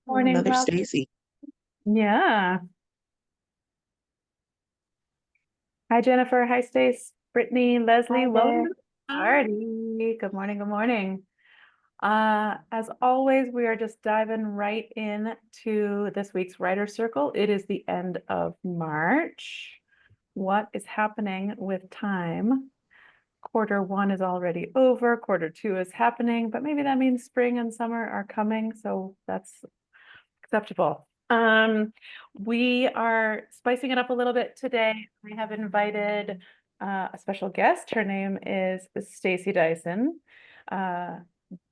Morning, Another welcome. Stacy. Yeah. Hi, Jennifer. Hi, Stace. Brittany, Leslie, Hi welcome there. to the party. Good morning. Good morning. As always, we are just diving right in to this week's Writer Circle. It is the end of March. What is happening with time? Quarter one is already over. Quarter two is happening, but maybe that means spring and summer are coming, so that's acceptable. We are spicing it up a little bit today. We have invited a special guest. Her name is Stacy Dyson.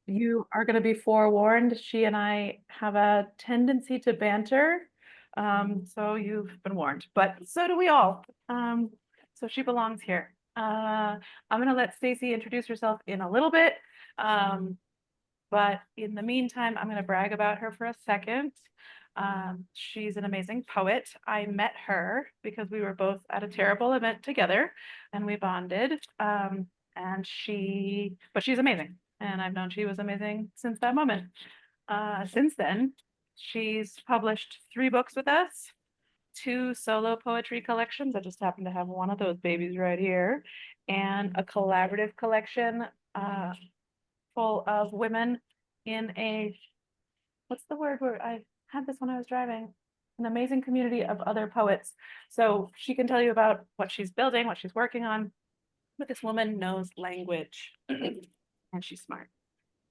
You are going to be forewarned. She and I have a tendency to banter. So you've been warned, but so do we all. So she belongs here. I'm going to let Stacy introduce herself in a little bit. But in the meantime, I'm going to brag about her for a second. She's an amazing poet. I met her because we were both at a terrible event together and we bonded. But she's amazing. And I've known she was amazing since that moment. Since then, she's published 3 books with us, 2 solo poetry collections. I just happen to have one of those babies right here, and a collaborative collection full of women in what's the word where I had this when I was driving, an amazing community of other poets. So she can tell you about what she's building, what she's working on, but this woman knows language and she's smart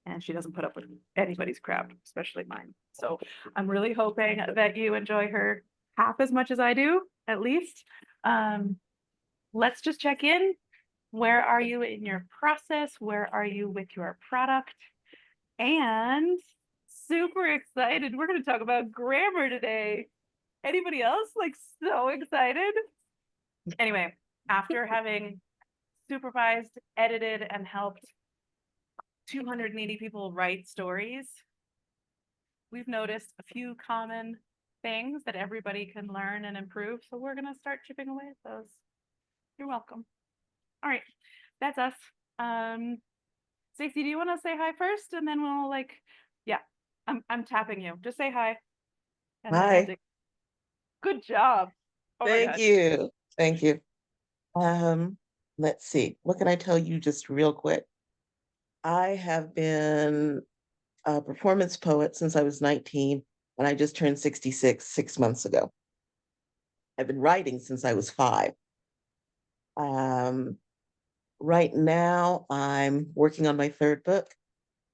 and she doesn't put up with anybody's crap, especially mine. So I'm really hoping that you enjoy her half as much as I do, at least. Let's just check in. Where are you in your process? Where are you with your product? And super excited. We're going to talk about grammar today. Anybody else like so excited? Anyway, after having supervised, edited, and helped 280 people write stories, we've noticed a few common things that everybody can learn and improve. So we're going to start chipping away at those. You're welcome. All right, that's us. Stacy, do you want to say hi first, and then we'll yeah, I'm tapping you. Just say hi, and then we'll Hi. dig. Good job. Oh my Thank God. you. Thank you. Um, let's see. What can I tell you just real quick? I have been a performance poet since I was 19, and I just turned 66 6 months ago. I've been writing since I was 5. Um, right now, I'm working on my 3rd book,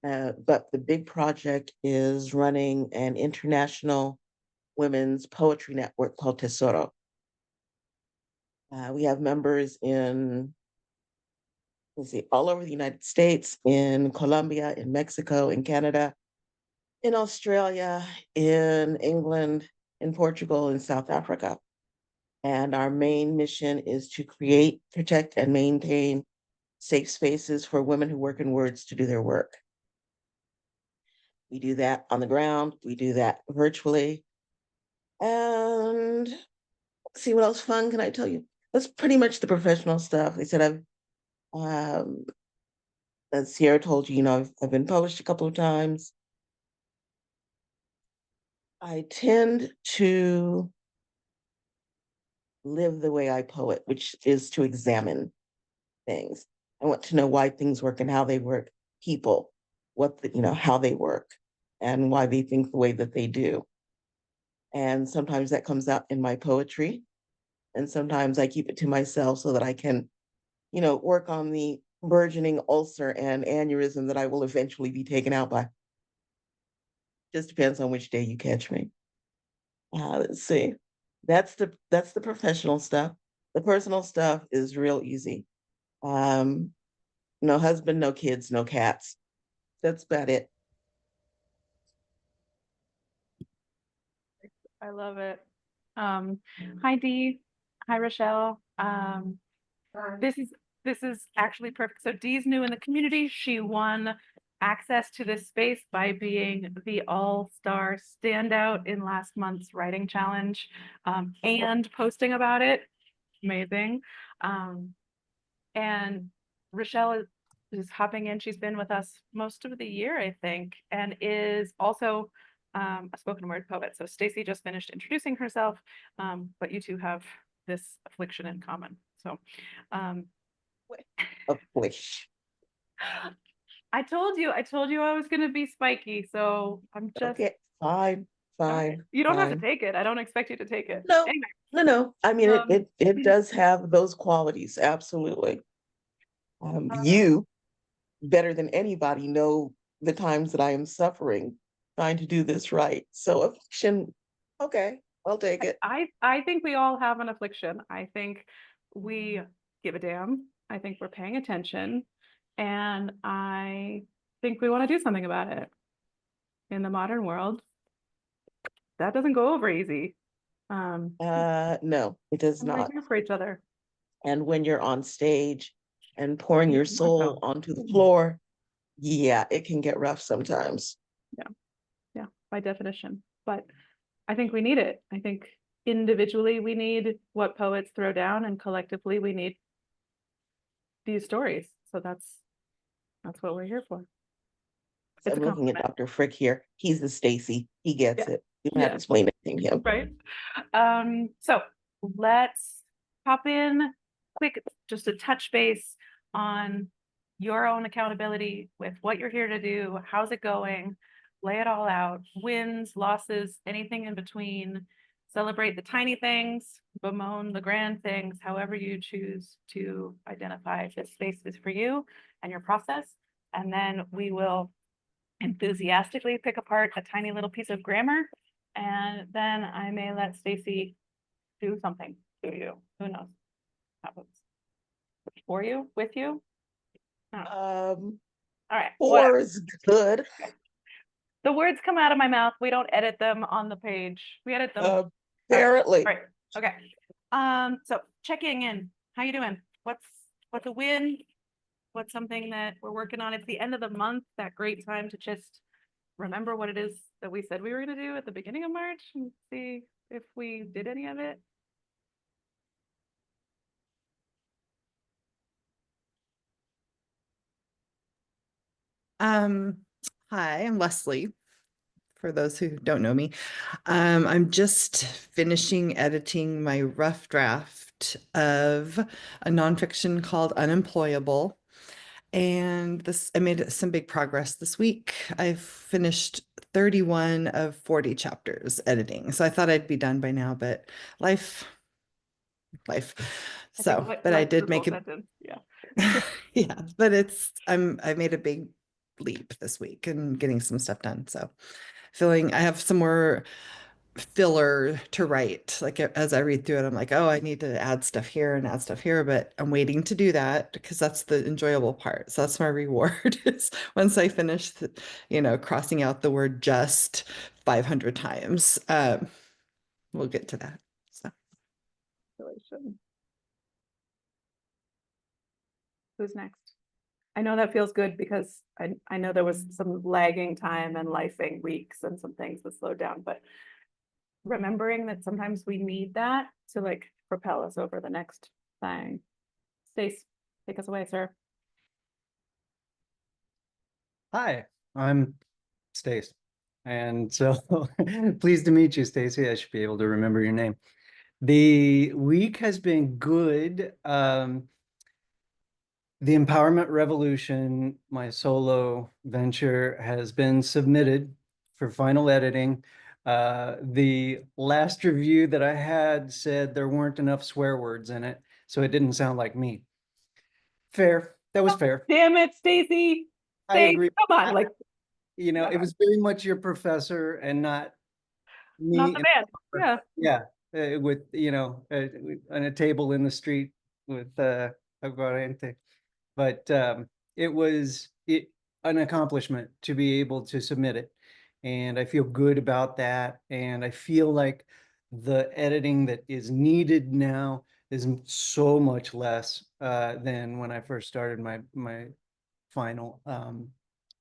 but the big project is running an international women's poetry network called Tesoro. We have members in, let's see, all over the United States, in Colombia, in Mexico, in Canada, in Australia, in England, in Portugal, in South Africa. And our main mission is to create, protect, and maintain safe spaces for women who work in words to do their work. We do that on the ground, we do that virtually. And let's see, what else fun can I tell you? That's pretty much the professional stuff. They said as Sierra told you, I've been published a couple of times. I tend to live the way I poet, which is to examine things. I want to know why things work and how they work, people, how they work and why they think the way that they do. And sometimes that comes out in my poetry. And sometimes I keep it to myself so that I can, work on the burgeoning ulcer and aneurysm that I will eventually be taken out by. Just depends on which day you catch me. Let's see. That's the professional stuff. The personal stuff is real easy. No husband, no kids, no cats. That's about it. I love it. Hi Dee. Hi Rochelle. This is this is actually perfect. So Dee's new in the community. She won access to this space by being the all-star standout in last month's writing challenge, and posting about it. Amazing. And Rochelle is hopping in. She's been with us most of the year, I think, and is also a spoken word poet. So Stacy just finished introducing herself, but you two have this affliction in common. So Of wish. I told you I was gonna be spiky, so I'm just Okay, fine, okay. fine, You don't have to fine. take it. I don't expect you to take it. No, Anyway, no. I mean, it um, it it does have those qualities, absolutely. uh, You better than anybody know the times that I am suffering trying to do this right. So affliction, okay, I'll take it. I think we all have an affliction. I think we give a damn. I think we're paying attention, and I think we want to do something about it. In the modern world, that doesn't go over easy. Um, No, it does and we're not. here for each other. And when you're on stage and pouring your Even more soul so. onto the floor, yeah, it can get rough sometimes. Yeah, yeah, by definition. But I think we need it. I think individually we need what poets throw down, and collectively we need these stories. So that's what we're here for. It's a I'm looking at compliment. Dr. Frick here. He's the Stacy. He gets Yeah, it. You don't have to yeah, explain anything to him. right. So let's pop in quick, just a touch base on your own accountability with what you're here to do. How's it going? Lay it all out. Wins, losses, anything in between. Celebrate the tiny things, bemoan the grand things, however you choose to identify this space is for you and your process. And then we will enthusiastically pick apart a tiny little piece of grammar. And then I may let Stacy do something to you. Who knows? Happens. For you, with you. Um, All right, whatever. 4 is good. The words come out of my mouth. We don't edit them on the page. We edit them. Uh, All right. Apparently. All right. Okay. So checking in. How you doing? What's a win? What's something that we're working on? It's the end of the month, that great time to just remember what it is that we said we were going to do at the beginning of March and see if we did any of it. Um, Hi, I'm Leslie, for those who don't know me. I'm just finishing editing my rough draft of a nonfiction called Unemployable. And I made some big progress this week. I've finished 31 of 40 chapters editing. So I thought I'd be done by now, but life, life. I think But I life is did this whole make it. sentence. Yeah. Yeah, but I made a big leap this week and getting some stuff done. So feeling I have some more filler to write. Like as I read through it, I'm like, oh, I need to add stuff here and add stuff here, but I'm waiting to do that because that's the enjoyable part. So that's my reward is once I finish, crossing out the word just 500 times. We'll get to that. So. Who's next? I know that feels good because I know there was some lagging time and lifing weeks and some things that slowed down, but remembering that sometimes we need that to like propel us over the next thing. Stace, take us away, sir. Hi, I'm Stace. And so pleased to meet you, Stacy. I should be able to remember your name. The week has been good. The Empowerment Revolution, my solo venture, has been submitted for final editing. The last review that I had said there weren't enough swear words in it, so it didn't sound like me. Fair. That was fair. Damn it, Stacy. I Stace, agree. come on, like It was very much your professor and not not me. the band. Yeah. Yeah, with on a table in the street with aguardiente. But it was an accomplishment to be able to submit it, and I feel good about that. And I feel like the editing that is needed now is so much less than when I first started my final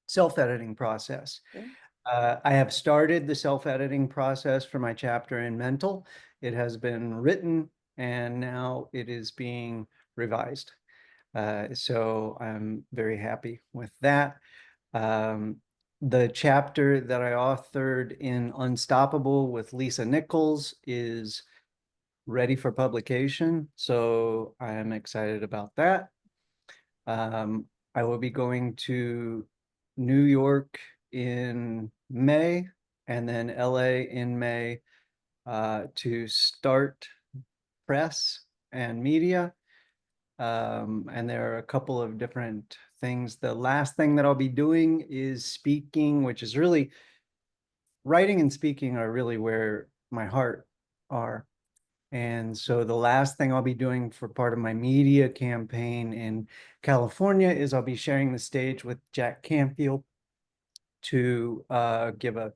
self-editing process. Yeah. I have started the self-editing process for my chapter in mental. It has been written and now it is being revised. So I'm very happy with that. the chapter that I authored in Unstoppable with Lisa Nichols is ready for publication. So I am excited about that. I will be going to New York in May and then LA in May to start press and media. And there are a couple of different things. The last thing that I'll be doing is speaking, which is really, writing and speaking are really where my heart are. And so the last thing I'll be doing for part of my media campaign in California is I'll be sharing the stage with Jack Canfield to give a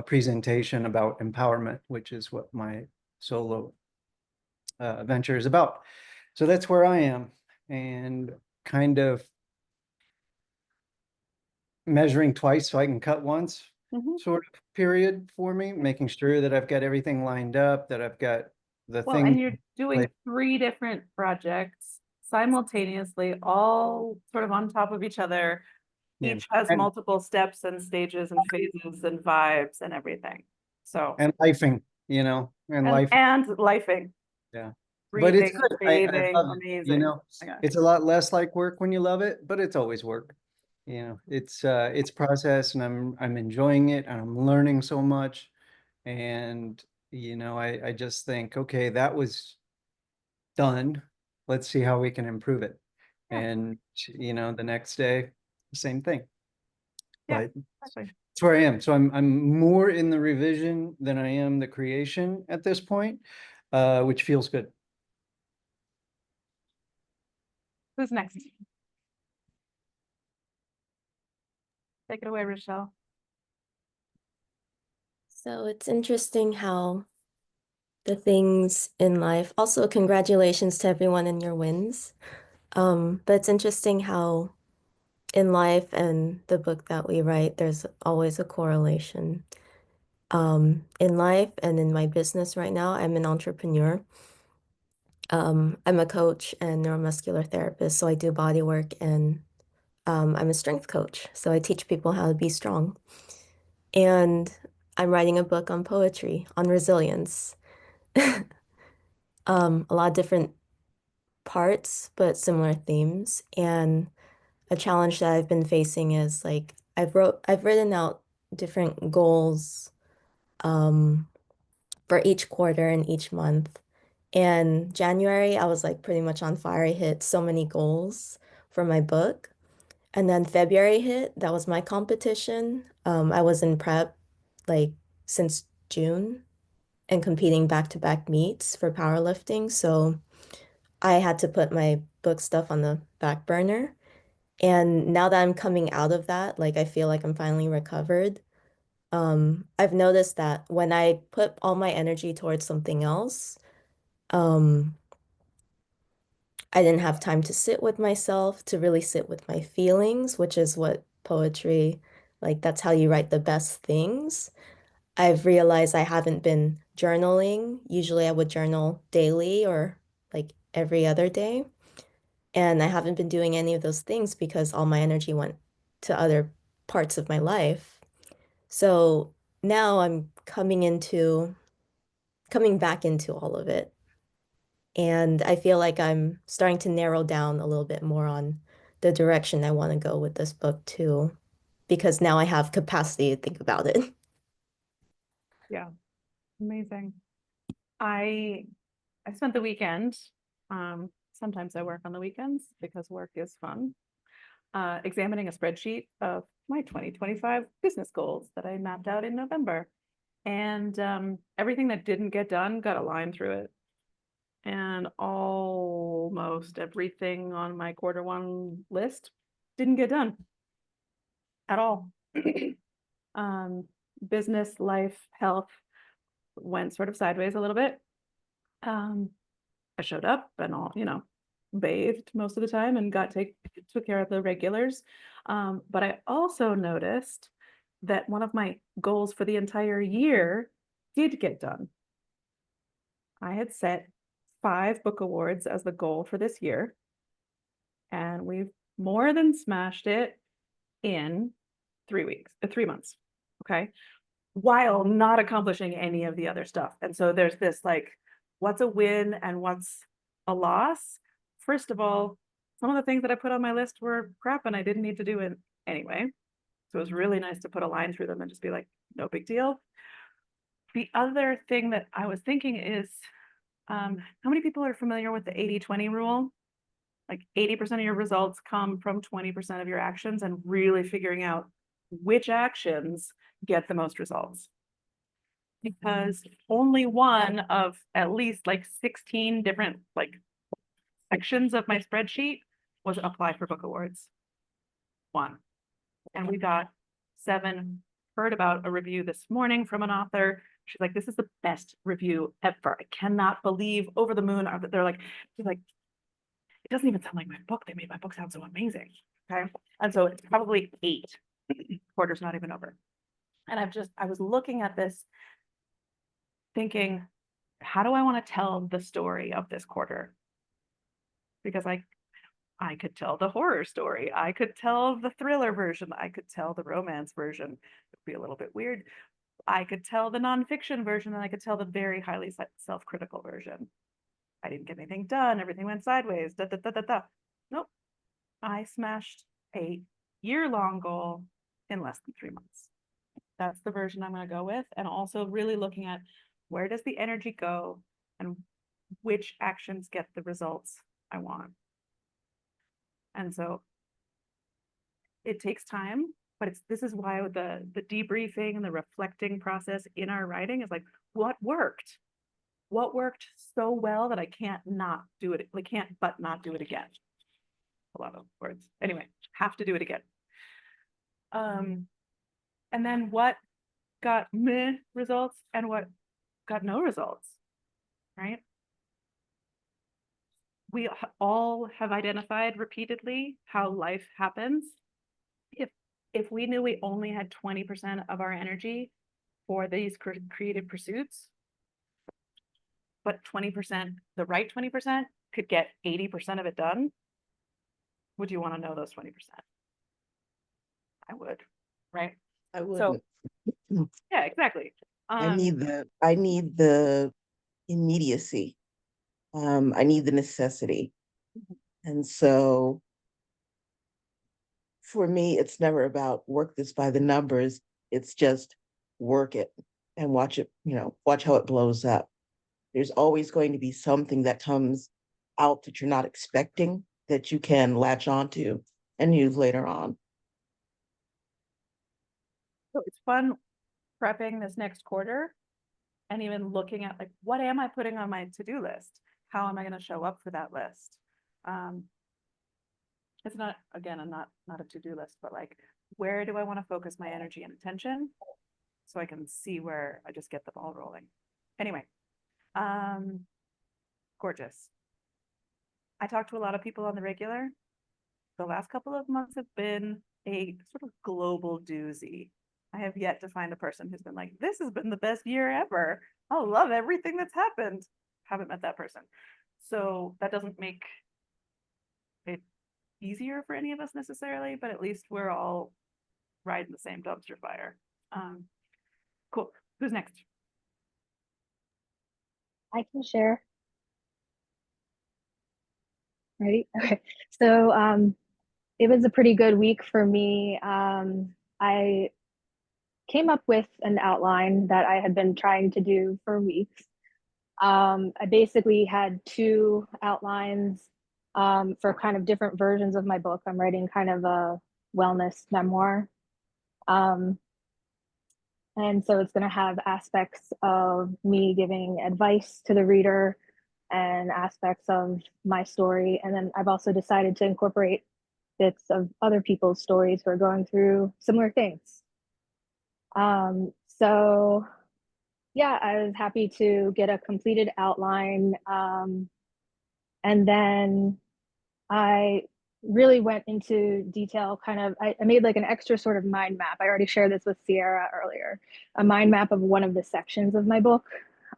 presentation about empowerment, which is what my solo venture is about. So that's where I am, and kind of measuring twice so I can cut once Mhm. sort of period for me, making sure that I've got everything lined up, that I've got the Well, thing. and you're doing like- 3 different projects simultaneously, all sort of on top of each other. Yeah. Each has And- multiple steps and stages and phases and vibes and everything. So, and lifing, you know, and life. and lifing, Yeah. But it's breathing, good. I bathing, love it, you amazing. know, My gosh. it's a lot less like work when you love it, but it's always work. You know, it's process, and I'm enjoying it, and I'm learning so much. And, you know, I just think, okay, that was done. Let's see how we can improve it. Yeah. And, you know, the next day, same thing. Yeah, But exactly. that's where I am. So I'm more in the revision than I am the creation at this point, which feels good. Who's next? Take it away, Rochelle. So it's interesting how the things in life, also congratulations to everyone in your wins. But it's interesting how in life and the book that we write, there's always a correlation. In life and in my business right now, I'm an entrepreneur. I'm a coach and neuromuscular therapist, so I do body work, and I'm a strength coach, so I teach people how to be strong. And I'm writing a book on poetry, on resilience. A lot of different parts, but similar themes. And a challenge that I've been facing is like I've written out different goals for each quarter and each month. And January, I was like pretty much on fire. I hit so many goals for my book. And then February hit, that was my competition. I was in prep like since June and competing back-to-back meets for powerlifting. So I had to put my book stuff on the back burner. And now that I'm coming out of that, like I feel like I'm finally recovered. I've noticed that when I put all my energy towards something else, um, I didn't have time to sit with myself, to really sit with my feelings, which is what poetry, like that's how you write the best things. I've realized I haven't been journaling. Usually I would journal daily or like every other day. And I haven't been doing any of those things because all my energy went to other parts of my life. So now I'm coming back into all of it. And I feel like I'm starting to narrow down a little bit more on the direction I want to go with this book too, because now I have capacity to think about it. Yeah, amazing. I spent the weekend, sometimes I work on the weekends because work is fun, examining a spreadsheet of my 2025 business goals that I mapped out in November. And everything that didn't get done got a line through it. And almost everything on my Q1 list didn't get done at all. Business, life, health went sort of sideways a little bit. I showed up and all, bathed most of the time and took care of the regulars. But I also noticed that one of my goals for the entire year did get done. I had set 5 book awards as the goal for this year, and we've more than smashed it in 3 months. Okay. While not accomplishing any of the other stuff. And so there's this like, what's a win and what's a loss? First of all, some of the things that I put on my list were crap and I didn't need to do it anyway. So it was really nice to put a line through them and just be like, no big deal. The other thing that I was thinking is, how many people are familiar with the 80-20 rule? Like 80% of your results come from 20% of your actions, and really figuring out which actions get the most results. Because only one of at least like 16 different like sections of my spreadsheet was apply for book awards. One. And we got 7. Heard about a review this morning from an author. She's like, this is the best review ever. I cannot believe, over the moon. They're like, she's like, it doesn't even sound like my book. They made my book sound so amazing. Okay. And so it's probably 8. Quarter's not even over. And I was looking at this thinking, how do I want to tell the story of this quarter? Because I could tell the horror story. I could tell the thriller version. I could tell the romance version. It would be a little bit weird. I could tell the nonfiction version, and I could tell the very highly self-critical version. I didn't get anything done. Everything went sideways. Da, da, da, da, da. Nope. I smashed a year-long goal in less than 3 months. That's the version I'm going to go with. And also really looking at, where does the energy go and which actions get the results I want. And so it takes time, but this is why the debriefing and the reflecting process in our writing is like, what worked? What worked so well that I can't not do it? I can't but not do it again. A lot of words. Anyway, have to do it again. And then what got meh results and what got no results, right? We all have identified repeatedly how life happens. If we knew we only had 20% of our energy for these creative pursuits, but 20%, the right 20% could get 80% of it done, would you want to know those 20%? I would, right? I So, wouldn't. yeah, exactly. I need the immediacy. I need the necessity. And so for me, it's never about work this by the numbers. It's just work it and watch it, watch how it blows up. There's always going to be something that comes out that you're not expecting that you can latch onto and use later on. So it's fun prepping this next quarter and even looking at like, what am I putting on my to-do list? How am I going to show up for that list? It's not, again, I'm not a to-do list, but like, where do I want to focus my energy and attention so I can see where I just get the ball rolling? Anyway, gorgeous. I talk to a lot of people on the regular. The last couple of months have been a sort of global doozy. I have yet to find a person who's been like, this has been the best year ever. I love everything that's happened. Haven't met that person. So that doesn't make it easier for any of us necessarily, but at least we're all riding the same dumpster fire. Cool. Who's next? I can share. Ready? Okay. So it was a pretty good week for me. I came up with an outline that I had been trying to do for weeks. I basically had 2 outlines for kind of different versions of my book. I'm writing kind of a wellness memoir. And so it's going to have aspects of me giving advice to the reader and aspects of my story. And then I've also decided to incorporate bits of other people's stories who are going through similar things. So yeah, I was happy to get a completed outline. And then I really went into detail, I made like an extra sort of mind map. I already shared this with Sierra earlier, a mind map of one of the sections of my book,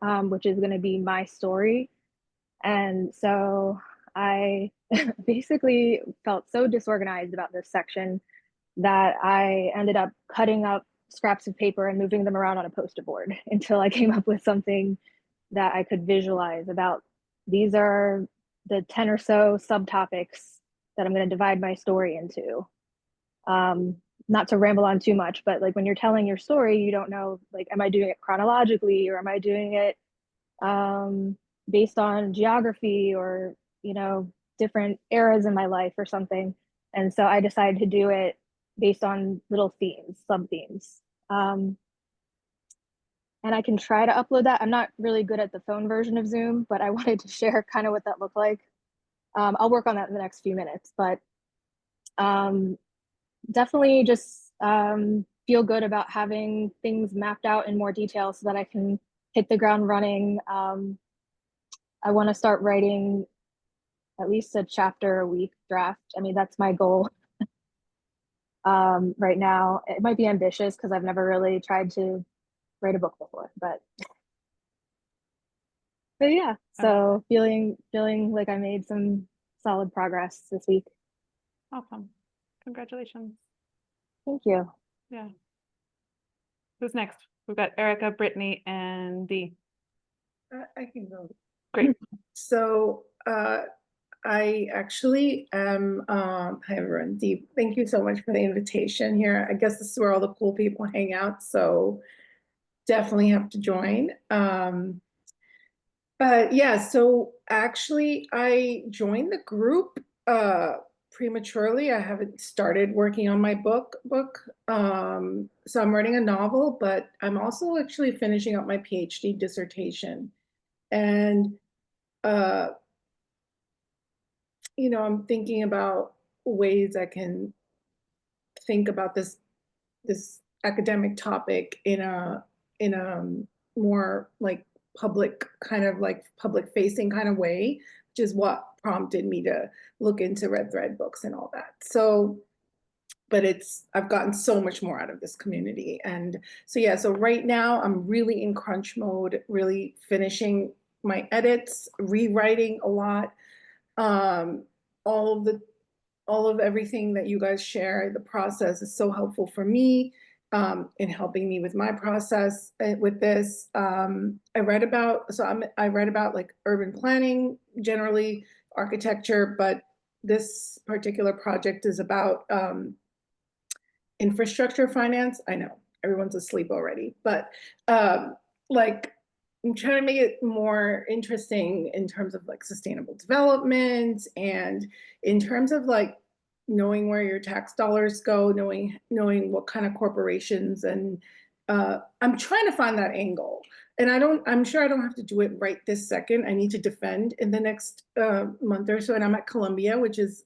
which is going to be my story. And so I basically felt so disorganized about this section that I ended up cutting up scraps of paper and moving them around on a poster board until I came up with something that I could visualize about. These are the 10 or so subtopics that I'm going to divide my story into. Not to ramble on too much, but like when you're telling your story, you don't know, like, am I doing it chronologically, or am I doing it based on geography, or, you know, different eras in my life or something. And so I decided to do it based on little themes, sub themes. And I can try to upload that. I'm not really good at the phone version of Zoom, but I wanted to share kind of what that looked like. I'll work on that in the next few minutes, but definitely just feel good about having things mapped out in more detail so that I can hit the ground running. I want to start writing at least a chapter a week draft. I mean, that's my goal right now. It might be ambitious because I've never really tried to write a book before, but yeah. So feeling like I made some solid progress this week. Awesome. Congratulations. Thank you. Yeah. Who's next? We've got Erica, Brittany, and Dee. I can go. Great. So I actually am, hi everyone, Dee, thank you so much for the invitation here. I guess this is where all the cool people hang out, so definitely have to join. But yeah, so actually I joined the group prematurely. I haven't started working on my book. So I'm writing a novel, but I'm also actually finishing up my PhD dissertation. And you know, I'm thinking about ways I can think about this academic topic in a more like public public facing kind of way, which is what prompted me to look into Red Thread books and all that. So, but I've gotten so much more out of this community. And so yeah, so right now I'm really in crunch mode, really finishing my edits, rewriting a lot. All of everything that you guys share, the process is so helpful for me in helping me with my process with this. I read about like urban planning, generally architecture, but this particular project is about infrastructure finance. I know everyone's asleep already, but like I'm trying to make it more interesting in terms of like sustainable development and in terms of like knowing where your tax dollars go, knowing what kind of corporations, and I'm trying to find that angle. And I'm sure I don't have to do it right this second. I need to defend in the next month or so. And I'm at Columbia, which is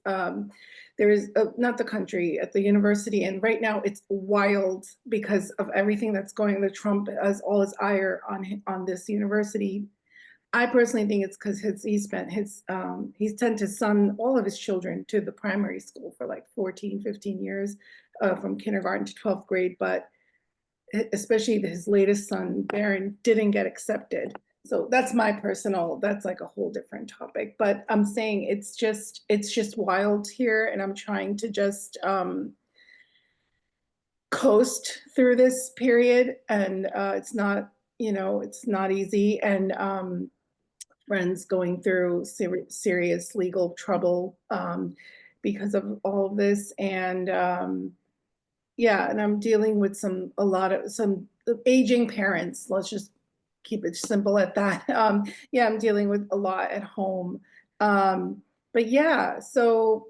there's not the country, at the university, and right now it's wild because of everything that's going. The Trump has all his ire on this university. I personally think it's because he's sent his son, all of his children, to the primary school for like 14, 15 years, from kindergarten to 12th grade, but especially his latest son, Baron, didn't get accepted. So that's like a whole different topic. But I'm saying it's just wild here, and I'm trying to just coast through this period, and it's not easy. And friends going through serious legal trouble because of all of this, and yeah, and I'm dealing with some aging parents. Let's just keep it simple at that. Yeah, I'm dealing with a lot at home. But yeah, so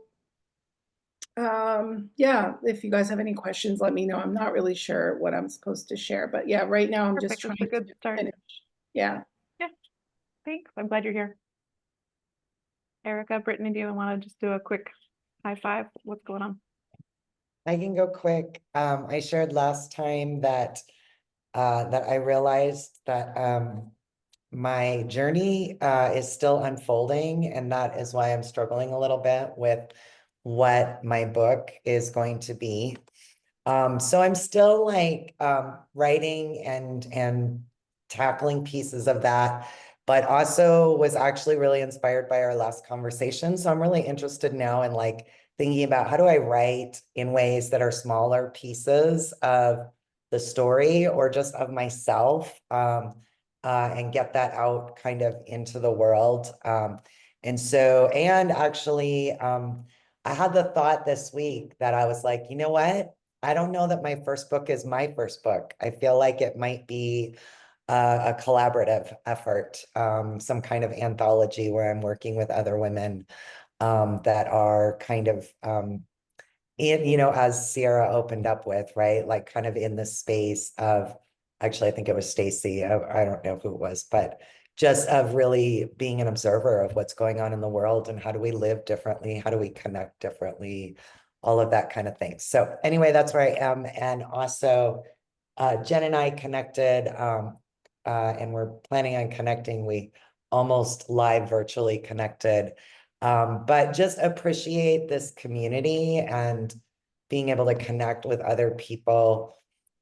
yeah, if you guys have any questions, let me know. I'm not really sure what I'm supposed to share, but yeah, right now I'm just Perfect. trying That's a good to start. finish. Yeah. Yeah. Thanks. I'm glad you're here. Erica, Brittany, do you want to just do a quick high five? What's going on? I can go quick. I shared last time that I realized that my journey is still unfolding, and that is why I'm struggling a little bit with what my book is going to be. So I'm still like writing and tackling pieces of that, but also was actually really inspired by our last conversation. So I'm really interested now in like thinking about how do I write in ways that are smaller pieces of the story or just of myself, and get that out kind of into the world. And actually, I had the thought this week that I was like, you know what? I don't know that my first book is my first book. I feel like it might be a collaborative effort, some kind of anthology where I'm working with other women that are kind of as Sierra opened up with, right? Like kind of in the space of, actually, I think it was Stacy. I don't know who it was, but just of really being an observer of what's going on in the world and how do we live differently? How do we connect differently? All of that kind of thing. So anyway, that's where I am. And also, Jen and I connected, and we're planning on connecting. We almost live virtually connected. But just appreciate this community and being able to connect with other people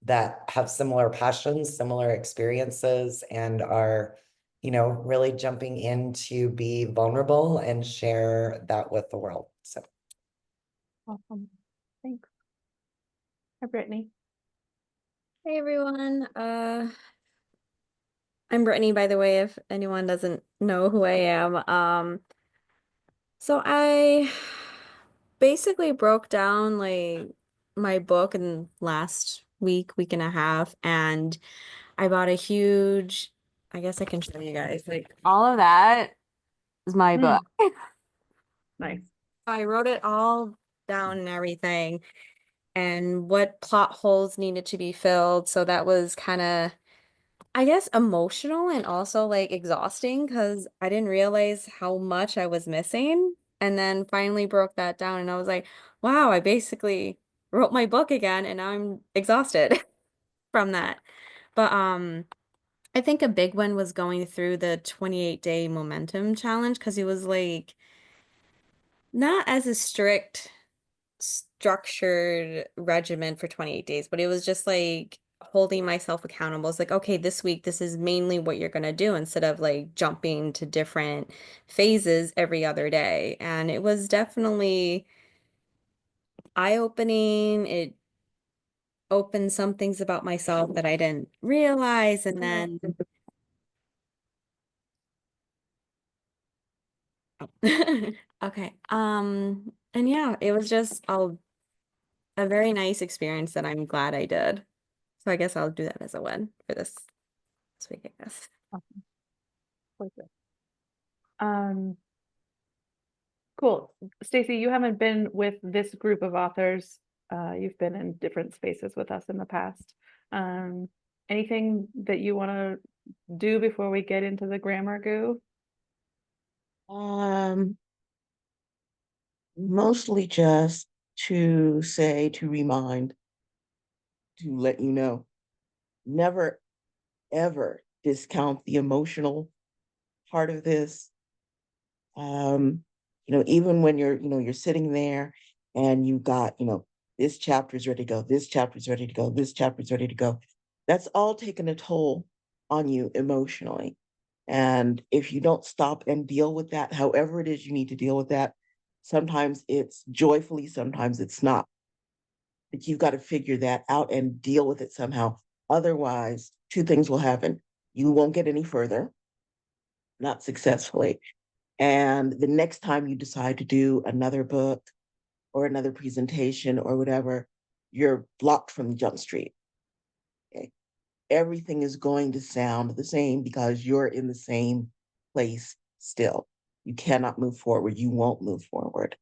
that have similar passions, similar experiences, and are, really jumping in to be vulnerable and share that with the world. So. Awesome. Thanks. Hi, Brittany. Hey everyone. I'm Brittany, by the way, if anyone doesn't know who I am. So I basically broke down like my book in last week and a half, and I bought a huge, I guess I can show you guys, like all of that is my book. Nice. I wrote it all down and everything, and what plot holes needed to be filled. So that was kind of, I guess, emotional and also like exhausting because I didn't realize how much I was missing. And then finally broke that down and I was like, wow, I basically wrote my book again and now I'm exhausted from that. But I think a big one was going through the 28-day momentum challenge because it was like not as a strict structured regimen for 28 days, but it was just like holding myself accountable. It's like, okay, this week, this is mainly what you're going to do instead of like jumping to different phases every other day. And it was definitely eye-opening. It opened some things about myself that I didn't realize. And then, okay. And yeah, it was just a very nice experience that I'm glad I did. So I guess I'll do that as a win for this week, I guess. Awesome. Perfect. Cool. Stacy, you haven't been with this group of authors. You've been in different spaces with us in the past. Anything that you want to do before we get into the grammar goo? Mostly just to remind, to let you know, never ever discount the emotional part of this. Even when you're sitting there and you got, this chapter's ready to go, this chapter's ready to go, this chapter's ready to go. That's all taken a toll on you emotionally. And if you don't stop and deal with that, however it is you need to deal with that, sometimes it's joyfully, sometimes it's not. But you've got to figure that out and deal with it somehow. Otherwise, two things will happen. You won't get any further, not successfully. And the next time you decide to do another book or another presentation or whatever, you're blocked from Jump Street. Okay? Everything is going to sound the same because you're in the same place still. You cannot move forward. You won't move forward.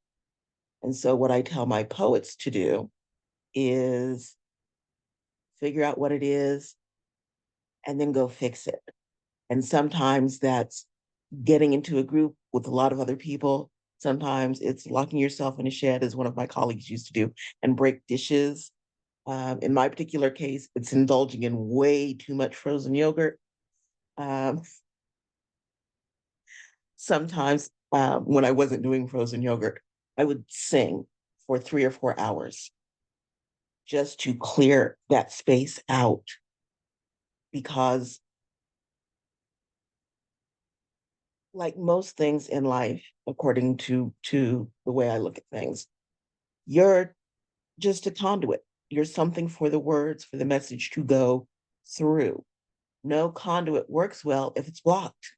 And so what I tell my poets to do is figure out what it is and then go fix it. And sometimes that's getting into a group with a lot of other people. Sometimes it's locking yourself in a shed, as one of my colleagues used to do, and break dishes. In my particular case, it's indulging in way too much frozen yogurt. Sometimes when I wasn't doing frozen yogurt, I would sing for 3 or 4 hours just to clear that space out, because like most things in life, according to the way I look at things, you're just a conduit. You're something for the words, for the message to go through. No conduit works well if it's blocked.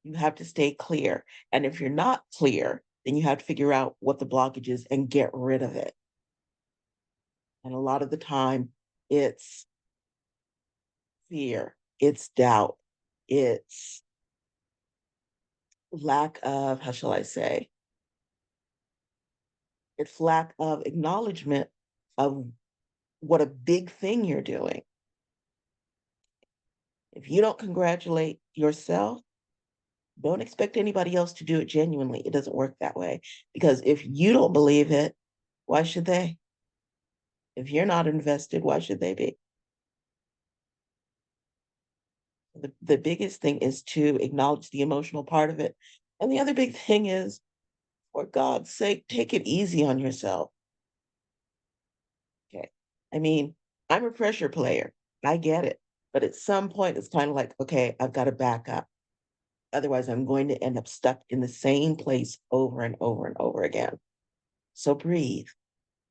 You have to stay clear. And if you're not clear, then you have to figure out what the blockage is and get rid of it. And a lot of the time, it's fear, it's doubt, it's lack of, how shall I say, it's lack of acknowledgement of what a big thing you're doing. If you don't congratulate yourself, don't expect anybody else to do it genuinely. It doesn't work that way. Because if you don't believe it, why should they? If you're not invested, why should they be? The biggest thing is to acknowledge the emotional part of it. And the other big thing is, for God's sake, take it easy on yourself. Okay. I mean, I'm a pressure player. I get it. But at some point, it's kind of like, okay, I've got to back up. Otherwise, I'm going to end up stuck in the same place over and over and over again. So breathe.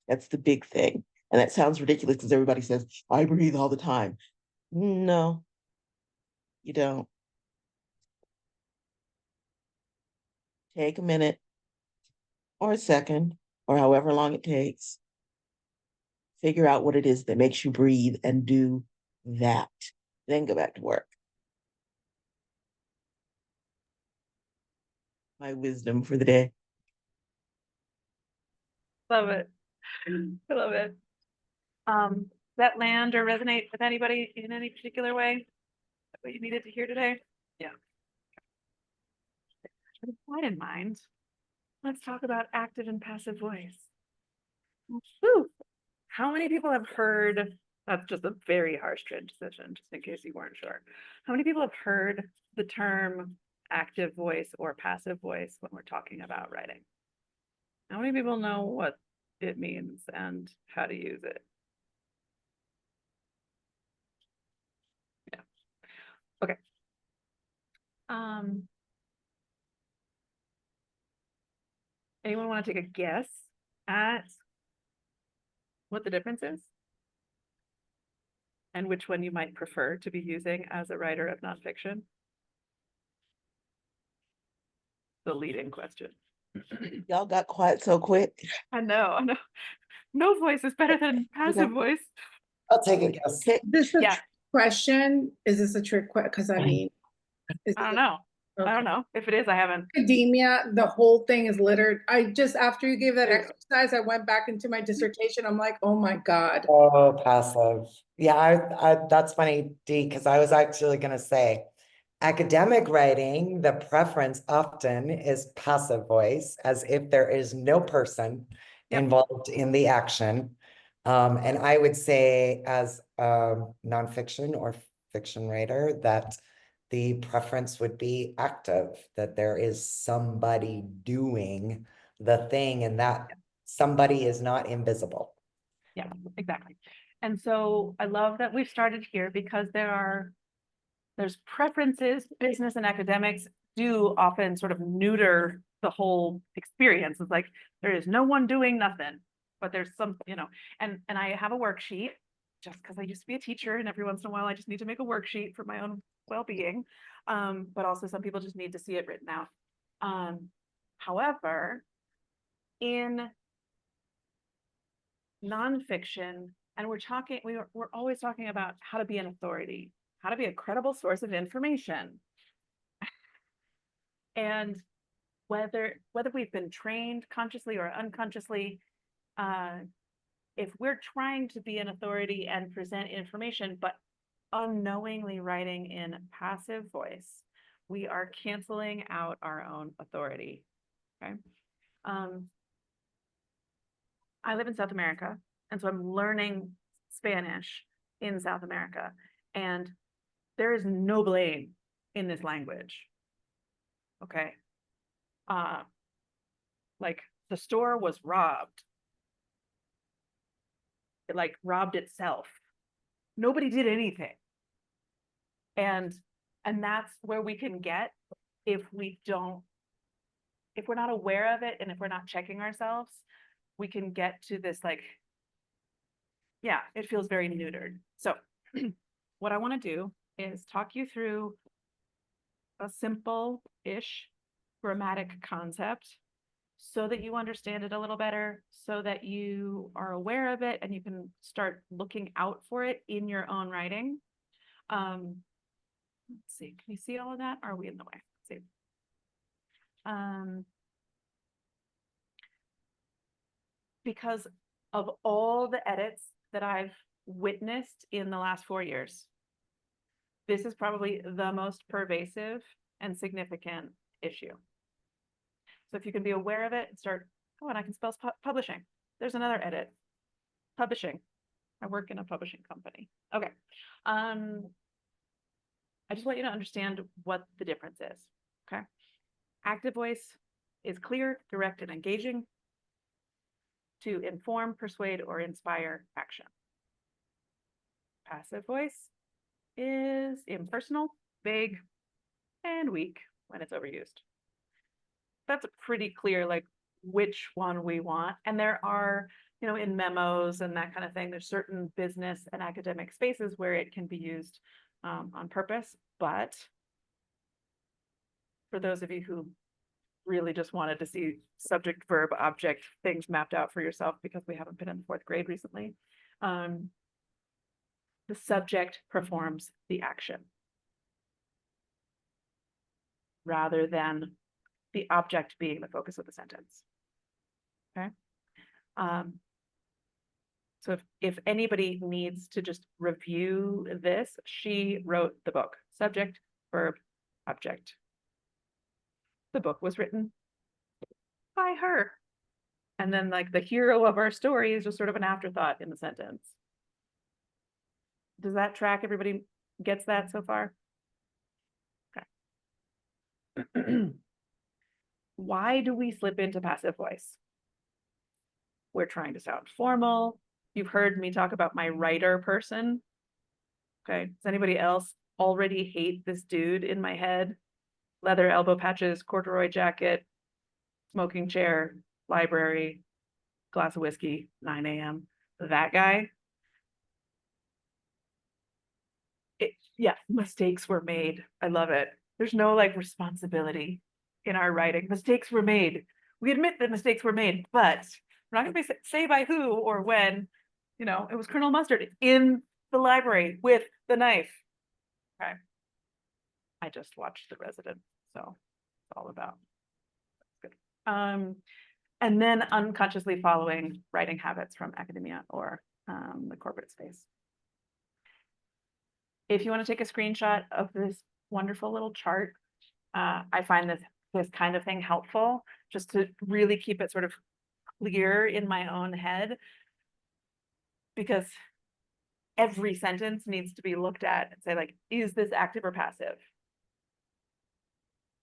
That's the big thing. And that sounds ridiculous because everybody says, I breathe all the time. No, you don't. Take a minute or a second or however long it takes. Figure out what it is that makes you breathe and do that. Then go back to work. My wisdom for the day. Love it. I love it. That land or resonate with anybody in any particular way? What you needed to hear today? Yeah. With that in mind, let's talk about active and passive voice. Whew. How many people have heard, that's just a very harsh transition, just in case you weren't sure. How many people have heard the term active voice or passive voice when we're talking about writing? How many people know what it means and how to use it? Yeah. Okay. Anyone want to take a guess at what the difference is? And which one you might prefer to be using as a writer of nonfiction? The leading question. Y'all got quiet so quick. I know. No voice is better than passive voice. I'll take a guess. Okay. This a Yeah. trick question? Is this a trick question? Because I mean, is I don't it- know. I okay. don't know. If it is, I haven't. Academia, the whole thing is littered. I just, after you gave that exercise, I went back into my dissertation. I'm like, oh my God. Oh, passive. Yeah, that's funny, Dee, because I was actually gonna say academic writing, the preference often is passive voice, as if there is no person Yep. involved in the action. And I would say as a nonfiction or fiction writer that the preference would be active, that there is somebody doing the thing and that somebody is not invisible. Yeah, exactly. And so I love that we've started here because there's preferences. Business and academics do often sort of neuter the whole experience. It's like there is no one doing nothing, but there's some, and I have a worksheet just because I used to be a teacher and every once in a while I just need to make a worksheet for my own well-being. But also some people just need to see it written out. However, in nonfiction, and we're always talking about how to be an authority, how to be a credible source of information. And whether we've been trained consciously or unconsciously, if we're trying to be an authority and present information, but unknowingly writing in passive voice, we are canceling out our own authority. Okay. I live in South America, and so I'm learning Spanish in South America, and there is no blame in this language. Okay. Like the store was robbed. It like robbed itself. Nobody did anything. And that's where we can get if we don't, if we're not aware of it and if we're not checking ourselves, we can get to this like, yeah, it feels very neutered. So what I want to do is talk you through a simple-ish grammatic concept so that you understand it a little better, so that you are aware of it and you can start looking out for it in your own writing. Let's see, can you see all of that? Are we in the way? Let's see. Because of all the edits that I've witnessed in the last 4 years, this is probably the most pervasive and significant issue. So if you can be aware of it and start, oh, and I can spell publishing. There's another edit. Publishing. I work in a publishing company. Okay. I just want you to understand what the difference is. Okay. Active voice is clear, direct, and engaging to inform, persuade, or inspire action. Passive voice is impersonal, vague, and weak when it's overused. That's a pretty clear, like, which one we want. And there are, you know, in memos and that kind of thing, there's certain business and academic spaces where it can be used on purpose. But for those of you who really just wanted to see subject, verb, object things mapped out for yourself, because we haven't been in the 4th grade recently, the subject performs the action rather than the object being the focus of the sentence. Okay. So if anybody needs to just review this, she wrote the book. Subject, verb, object. The book was written by her. And then like the hero of our story is just sort of an afterthought in the sentence. Does that track? Everybody gets that so far? Okay. Why do we slip into passive voice? We're trying to sound formal. You've heard me talk about my writer person. Okay. Does anybody else already hate this dude in my head? Leather elbow patches, corduroy jacket, smoking chair, library, glass of whiskey, 9 a.m. That guy. Yeah, mistakes were made. I love it. There's no like responsibility in our writing. Mistakes were made. We admit that mistakes were made, but we're not going to say by who or when. You know, it was Colonel Mustard in the library with the knife. Okay. I just watched The Resident, so it's all about. That's good. And then unconsciously following writing habits from academia or the corporate space. If you want to take a screenshot of this wonderful little chart, I find this kind of thing helpful, just to really keep it sort of clear in my own head, because every sentence needs to be looked at and say, like, is this active or passive?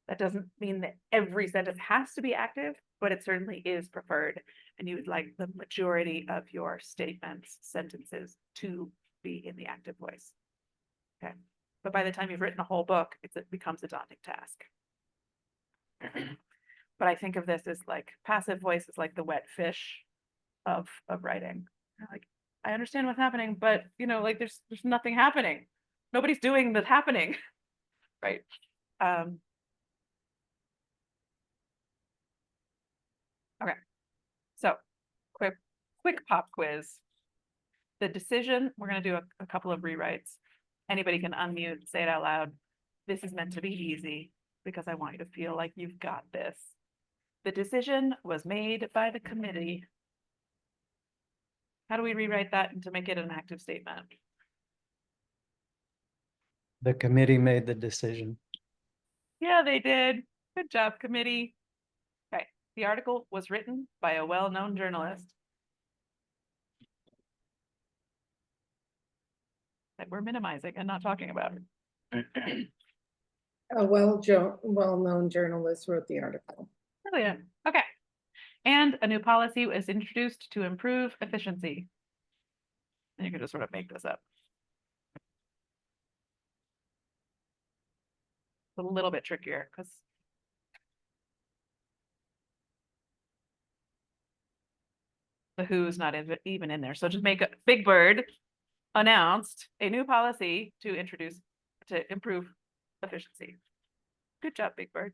That doesn't mean that every sentence has to be active, but it certainly is preferred. And you would like the majority of your statements, sentences to be in the active voice. Okay. But by the time you've written a whole book, it becomes a daunting task. But I think of this as like passive voice is like the wet fish of writing. Like, I understand what's happening, but you know, like there's nothing happening. Nobody's doing the happening. Right. Okay. So quick pop quiz. The decision, we're going to do a couple of rewrites. Anybody can unmute, say it out loud. This is meant to be easy because I want you to feel like you've got this. The decision was made by the committee. How do we rewrite that to make it an active statement? The committee made the decision. Yeah, they did. Good job, committee. Okay. The article was written by a well-known journalist. That we're minimizing and not talking about. A well-known journalist wrote the article. Brilliant. Okay. And a new policy was introduced to improve efficiency. And you can just sort of make this up. It's a little bit trickier because The who's not even in there. So just make a Big Bird announced a new policy to improve efficiency. Good job, Big Bird.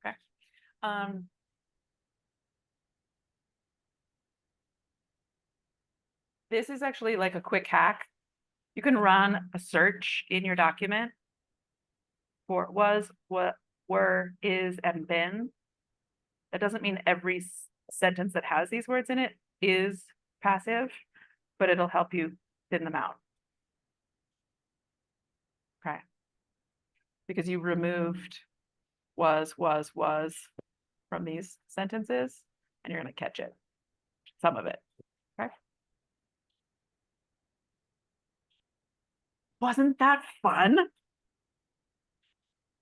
Okay. This is actually like a quick hack. You can run a search in your document for was, what, were, is, and been. That doesn't mean every sentence that has these words in it is passive, but it'll help you thin them out. Okay. Because you removed was from these sentences, and you're going to catch it, some of it. Okay. Wasn't that fun?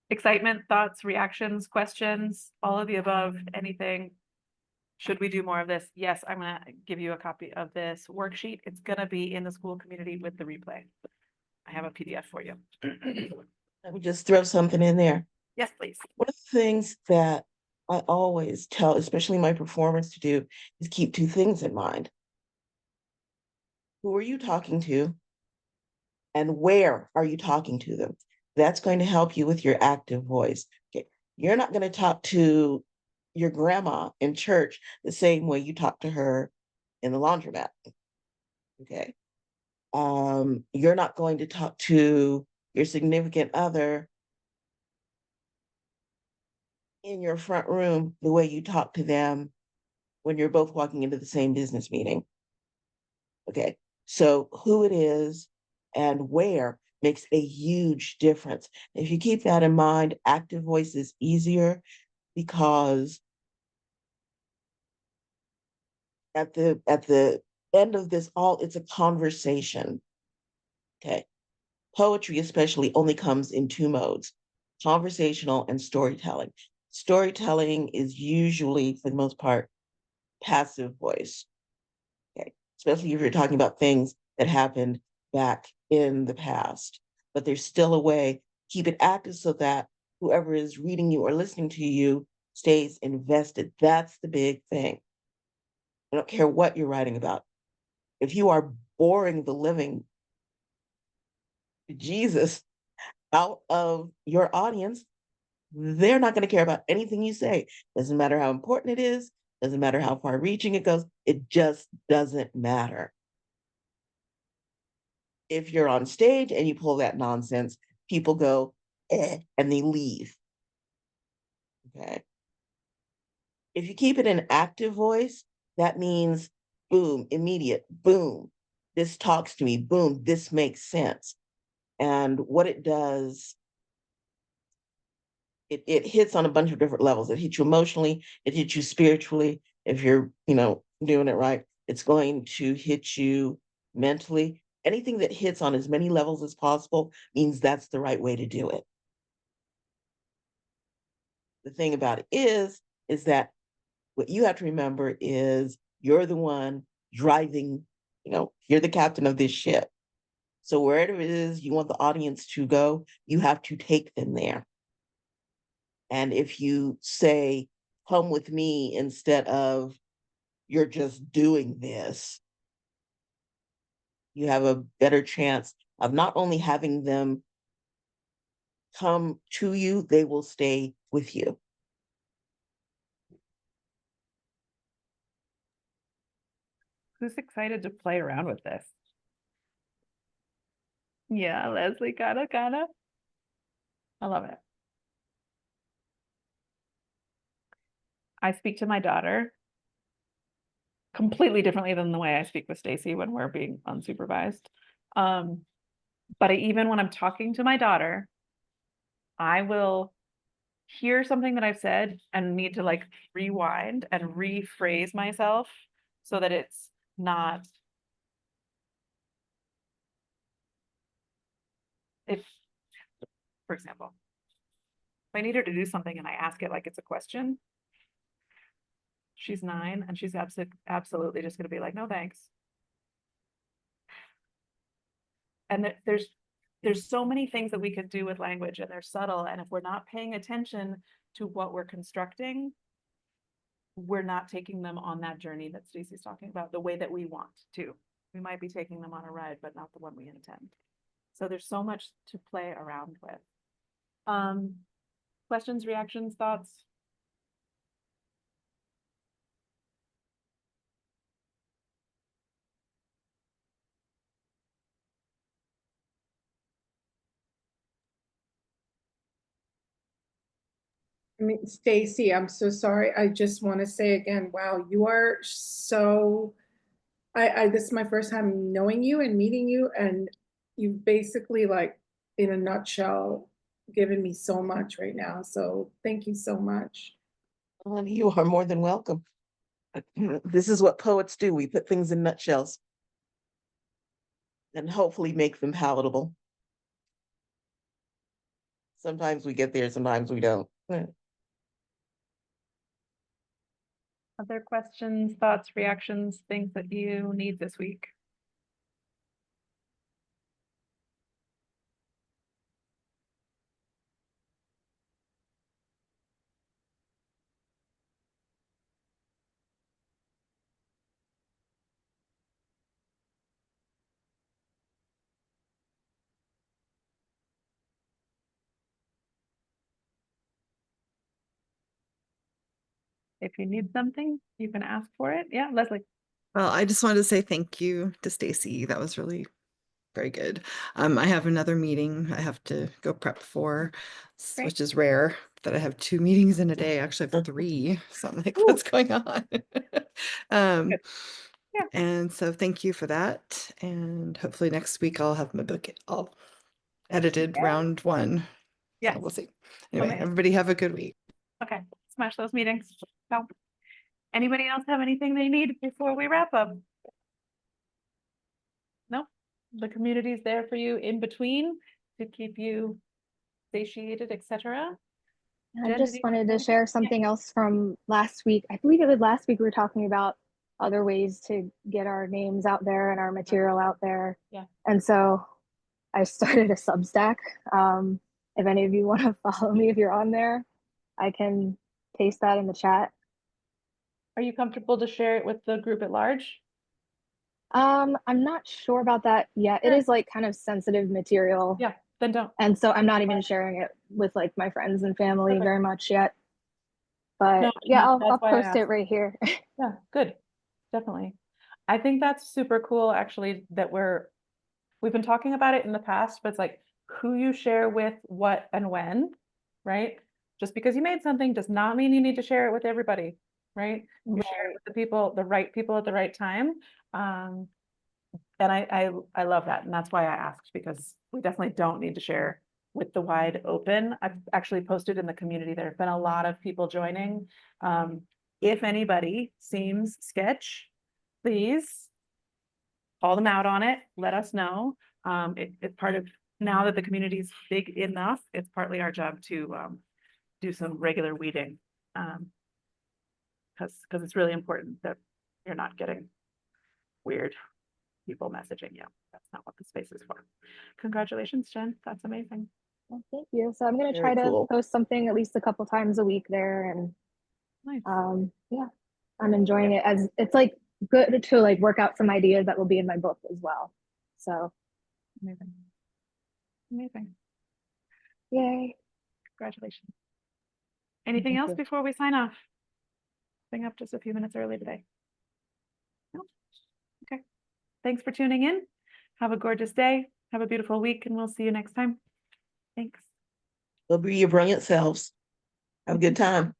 Excitement, thoughts, reactions, questions, all of the above, anything. Should we do more of this? Yes, I'm going to give you a copy of this worksheet. It's going to be in the school community with the replay. I have a PDF for you. Let me just throw something in there. Yes, please. One of the things that I always tell, especially my performers, to do is keep two things in mind. Who are you talking to? And where are you talking to them? That's going to help you with your active voice. Okay. You're not going to talk to your grandma in church the same way you talk to her in the laundromat. Okay. You're not going to talk to your significant other in your front room the way you talk to them when you're both walking into the same business meeting. Okay. So who it is and where makes a huge difference. If you keep that in mind, active voice is easier because at the end of this all, it's a conversation. Okay. Poetry especially only comes in two modes, conversational and storytelling. Storytelling is usually, for the most part, passive voice. Okay. Especially if you're talking about things that happened back in the past, but there's still a way, keep it active so that whoever is reading you or listening to you stays invested. That's the big thing. I don't care what you're writing about. If you are boring the living Jesus out of your audience, they're not going to care about anything you say. Doesn't matter how important it is, doesn't matter how far reaching it goes, it just doesn't matter. If you're on stage and you pull that nonsense, people go, and they leave. Okay. If you keep it an active voice, that means boom, immediate, boom, this talks to me, boom, this makes sense. And what it does, it hits on a bunch of different levels. It hits you emotionally, it hits you spiritually. If you're, doing it right, it's going to hit you mentally. Anything that hits on as many levels as possible means that's the right way to do it. The thing about it is that what you have to remember is you're the one driving, you're the captain of this ship. So wherever it is you want the audience to go, you have to take them there. And if you say, come with me instead of you're just doing this, you have a better chance of not only having them come to you, they will stay with you. Who's excited to play around with this? Yeah, Leslie, kinda. I love it. I speak to my daughter completely differently than the way I speak with Stacy when we're being unsupervised. But even when I'm talking to my daughter, I will hear something that I've said and need to like rewind and rephrase myself so that it's not, if, for example, if I need her to do something and I ask it like it's a question, she's 9 and she's absolutely just going to be like, no, thanks. And there's so many things that we could do with language, and they're subtle. And if we're not paying attention to what we're constructing, we're not taking them on that journey that Stacy's talking about, the way that we want to. We might be taking them on a ride, but not the one we intend. So there's so much to play around with. Questions, reactions, thoughts? I mean, Stacy, I'm so sorry. I just want to say again, wow, you are so, this is my first time knowing you and meeting you, and you've basically, like, in a nutshell, given me so much right now. So thank you so much. You are more than welcome. This is what poets do. We put things in nutshells and hopefully make them palatable. Sometimes we get there, sometimes we don't. Other questions, thoughts, reactions, things that you need this week? If you need something, you can ask for it. Yeah, Leslie. Well, I just wanted to say thank you to Stacy. That was really very good. I have another meeting I have to go prep for, Great. which is rare that I have 2 meetings in a day. Actually, I have 3. So I'm like, what's going on? Good. Yeah. And so thank you for that. And hopefully next week I'll have my book all edited Yeah. round 1. Yes. So we'll see. Anyway, Amazing. everybody have a good week. Okay, smash those meetings. So, anybody else have anything they need before we wrap up? No, the community's there for you in between to keep you satiated, etc. I Jen, just did you- wanted to share something else from last week. I believe it was last week we were talking about other ways to get our names out there and our material out there. Yeah. And so I started a Substack. If any of you want to follow me, if you're on there, I can paste that in the chat. Are you comfortable to share it with the group at large? I'm not sure about that yet. It Sure. is like kind of sensitive material. Yeah, then don't. And so I'm not even sharing it with like my friends and family Perfect. very much yet. But No, yeah, no, I'll that's why I post it asked. right here. Yeah, good. Definitely. I think that's super cool, actually, that we've been talking about it in the past, but it's like who you share with, what and when, right? Just because you made something does not mean you need to share it with everybody, right? You share it with the people, the right people at the right time. And I love that. And that's why I asked, because we definitely don't need to share with the wide open. I've actually posted in the community. There have been a lot of people joining. If anybody seems sketch, please call them out on it. Let us know. It's part of, now that the community is big enough, it's partly our job to do some regular weeding. Because it's really important that you're not getting weird people messaging you. That's not what the space is for. Congratulations, Jen. That's amazing. Well, thank you. So I'm going to Very try to cool. post something at least a couple times a week there. And Nice. yeah, I'm enjoying it, as it's like good to like work out some ideas that will be in my book as well. So Amazing. Amazing. yay. Congratulations. Anything Thank else you. before we sign off? Being up just a few minutes early today. No? Okay. Thanks for tuning in. Have a gorgeous day. Have a beautiful week, and we'll see you next time. Thanks. They'll be your brilliant selves. Have a good time.